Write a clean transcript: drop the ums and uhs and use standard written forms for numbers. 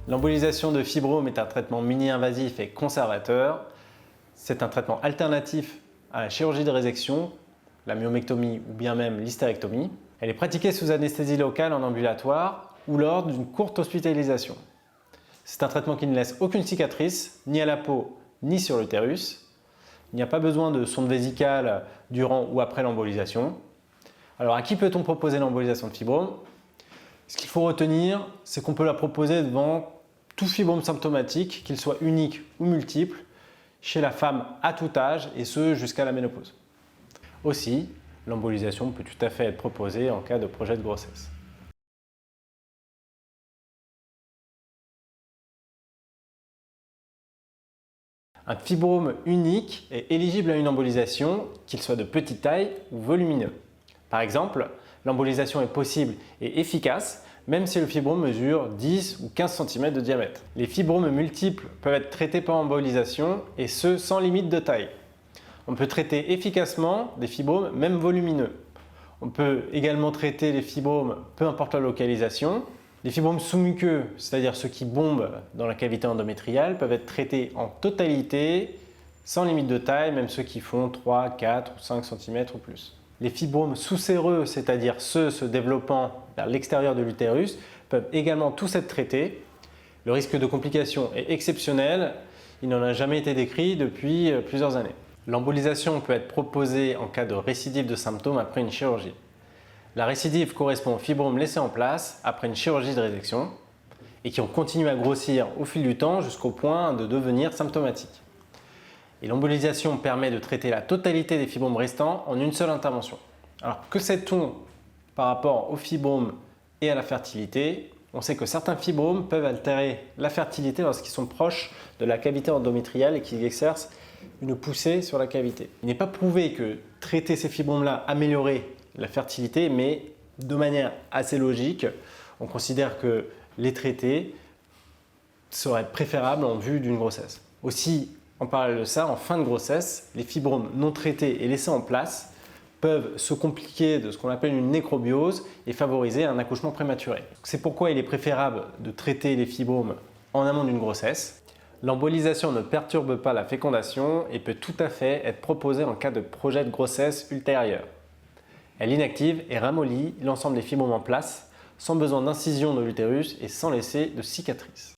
L'embolisation de fibromes est un traitement mini-invasif et conservateur. C'est un traitement alternatif à la chirurgie de résection, la myomectomie ou bien même l'hystérectomie. Elle est pratiquée sous anesthésie locale en ambulatoire ou lors d'une courte hospitalisation. C'est un traitement qui ne laisse aucune cicatrice, ni à la peau, ni sur l'utérus. Il n'y a pas besoin de sonde vésicale durant ou après l'embolisation. Alors à qui peut-on proposer l'embolisation de fibrome? Ce qu'il faut retenir, c'est qu'on peut la proposer devant tout fibrome symptomatique, qu'il soit unique ou multiple, chez la femme à tout âge et ce jusqu'à la ménopause. Aussi, l'embolisation peut tout à fait être proposée en cas de projet de grossesse. Un fibrome unique est éligible à une embolisation, qu'il soit de petite taille ou volumineux. Par exemple, l'embolisation est possible et efficace même si le fibrome mesure 10 ou 15 cm de diamètre. Les fibromes multiples peuvent être traités par embolisation et ce sans limite de taille. On peut traiter efficacement des fibromes même volumineux. On peut également traiter les fibromes peu importe la localisation. Les fibromes sous-muqueux, c'est-à-dire ceux qui bombent dans la cavité endométriale, peuvent être traités en totalité, sans limite de taille, même ceux qui font 3, 4 ou 5 cm ou plus. Les fibromes sous-séreux, c'est-à-dire ceux se développant vers l'extérieur de l'utérus, peuvent également tous être traités. Le risque de complications est exceptionnel, il n'en a jamais été décrit depuis plusieurs années. L'embolisation peut être proposée en cas de récidive de symptômes après une chirurgie. La récidive correspond aux fibromes laissés en place après une chirurgie de résection et qui ont continué à grossir au fil du temps jusqu'au point de devenir symptomatiques. Et l'embolisation permet de traiter la totalité des fibromes restants en une seule intervention. Alors que sait-on par rapport aux fibromes et à la fertilité? On sait que certains fibromes peuvent altérer la fertilité lorsqu'ils sont proches de la cavité endométriale et qu'ils exercent une poussée sur la cavité. Il n'est pas prouvé que traiter ces fibromes-là améliorerait la fertilité, mais de manière assez logique, on considère que les traiter serait préférable en vue d'une grossesse. Aussi, en parallèle de ça, en fin de grossesse, les fibromes non traités et laissés en place peuvent se compliquer de ce qu'on appelle une nécrobiose et favoriser un accouchement prématuré. C'est pourquoi il est préférable de traiter les fibromes en amont d'une grossesse. L'embolisation ne perturbe pas la fécondation et peut tout à fait être proposée en cas de projet de grossesse ultérieur. Elle inactive et ramollit l'ensemble des fibromes en place sans besoin d'incision de l'utérus et sans laisser de cicatrices.